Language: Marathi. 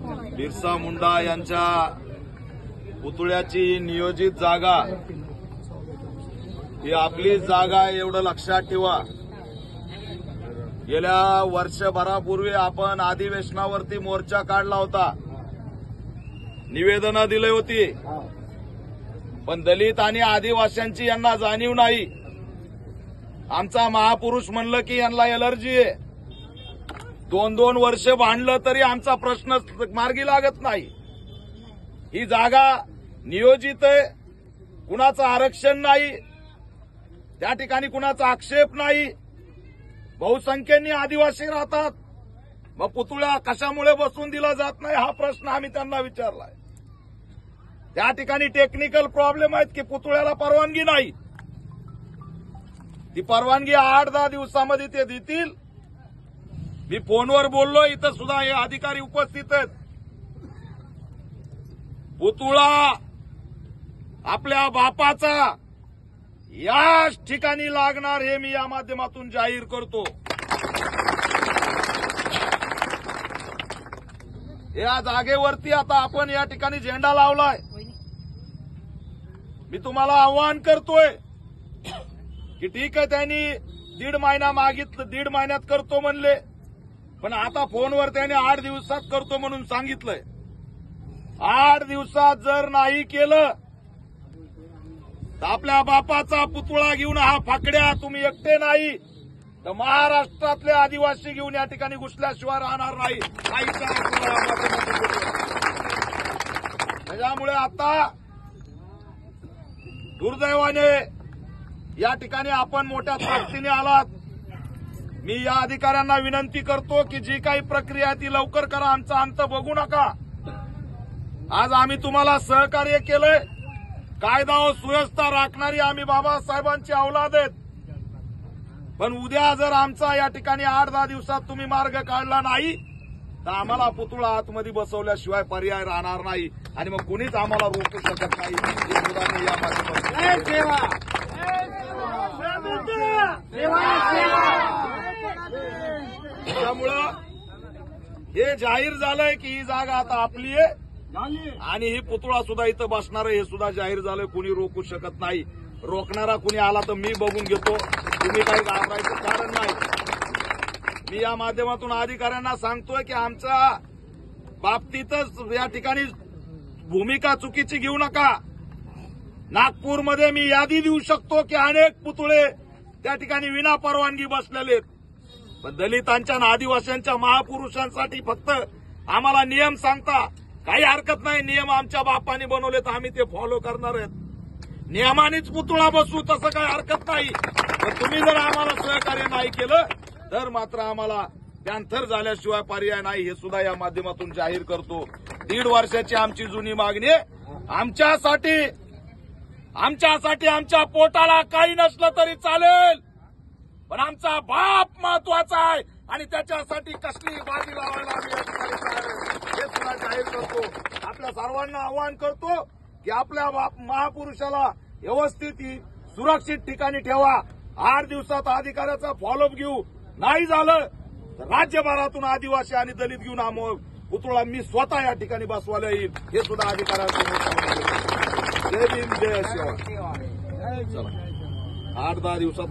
बिरसा मुंडा यांच्या पुतळ्याची नियोजित जागा ही आपलीच जागा आहे, एवढं लक्षात ठेवा. गेल्या वर्षभरापूर्वी आपण अधिवेशनावरती मोर्चा काढला होता, निवेदनं दिली होती, पण दलित आणि आदिवासींची यांना जाणीव नाही. आमचा महापुरुष म्हणलं की यांना एलर्जी आहे. 2-2 वर्ष भांडलं तरी आमचा प्रश्न मार्गी लागत नाही. ही जागा नियोजित आहे, कुणाचं आरक्षण नाही, त्या ठिकाणी कुणाचा आक्षेप नाही. बहुसंख्येने आदिवासी राहतात, मग पुतळा कशामुळे बसवून दिला जात नाही हा प्रश्न आम्ही त्यांना विचारलाय. त्या ठिकाणी टेक्निकल प्रॉब्लेम आहेत की पुतळ्याला परवानगी नाही. ती परवानगी 8-10 दिवसामध्ये ते देतील. मी फोनवर बोललो, इथं सुद्धा हे अधिकारी उपस्थित आहेत. पुतळा आपल्या बापाचा याच ठिकाणी लागणार हे मी या माध्यमातून जाहीर करतो. या जागेवरती आता आपण या ठिकाणी झेंडा लावलाय. मी तुम्हाला आवाहन करतोय की ठीक आहे, त्यांनी 1.5 महिना मागितलं, 1.5 महिन्यात करतो म्हणले, पण आता फोनवर त्याने 8 दिवसात करतो म्हणून सांगितलंय. 8 दिवसात जर नाही केलं तर आपल्या बापाचा पुतळा घेऊन हा फाकड्या तुम्ही एकटे नाही तर महाराष्ट्रातले आदिवासी घेऊन या ठिकाणी घुसल्याशिवाय राहणार नाही. त्याच्यामुळे आता दुर्दैवाने या ठिकाणी आपण मोठ्या ताकदीने आलात. मी या अधिकाऱ्यांना विनंती करतो की जी काही प्रक्रिया आहे ती लवकर करा, आमचा अंत बघू नका. आज आम्ही तुम्हाला सहकार्य केलंय, कायदा व सुव्यवस्था राखणारी आम्ही बाबासाहेबांची औलाद आहेत, पण उद्या जर आमचा या ठिकाणी 8-10 दिवसात तुम्ही मार्ग काढला नाही तर आम्हाला पुतळा आतमध्ये बसवल्याशिवाय पर्याय राहणार नाही आणि मग कुणीच आम्हाला रोखू शकत नाही. हे सुद्धा मी या माध्यमातून त्यामुळं हे जाहीर झालंय की ही जागा आता आपली आहे आणि ही पुतळा सुद्धा इथं बसणार आहे, हे सुद्धा जाहीर झालंय. कुणी रोखू शकत नाही. रोखणारा कुणी आला तर मी बघून घेतो, तुम्ही काही घाबरायचं कारण नाही. मी या माध्यमातून अधिकाऱ्यांना सांगतोय की आमच्या बाबतीतच या ठिकाणी भूमिका चुकीची घेऊ नका. नागपूरमध्ये मी यादी देऊ शकतो की अनेक पुतळे त्या ठिकाणी विना परवानगी बसलेले आहेत, पण दलितांच्या आणि आदिवासींच्या महापुरुषांसाठी फक्त आम्हाला नियम सांगता. काही हरकत नाही, नियम आमच्या बापाने बनवले तर आम्ही ते फॉलो करणार आहेत. नियमानेच पुतळा बसू तसं काही हरकत नाही, पण तुम्ही जर आम्हाला सहकार्य नाही केलं तर मात्र आम्हाला पॅन्थर झाल्याशिवाय पर्याय नाही. हे सुद्धा या माध्यमातून जाहीर करतो. 1.5 वर्षाची आमची जुनी मागणी आहे. आमच्यासाठी आमच्या पोटाला काही नसलं तरी चालेल, पण आमचा बाप महत्वाचा आहे आणि त्याच्यासाठी कसली बाजी लावायला आम्ही या ठिकाणी तयार आहे. हे सुद्धा जाहीर करतो. आपल्या सर्वांना आवाहन करतो की आपल्या महापुरुषाला व्यवस्थित सुरक्षित ठिकाणी ठेवा. 8 दिवसात अधिकाऱ्याचा फॉलोअप घेऊ. नाही झालं तर राज्यभरातून आदिवासी आणि दलित घेऊन हा पुतळा मी स्वतः या ठिकाणी बसवायला येईल. हे सुद्धा अधिकाऱ्यांचं. जय भीम, जय शिवराय. 8-10 दिवसात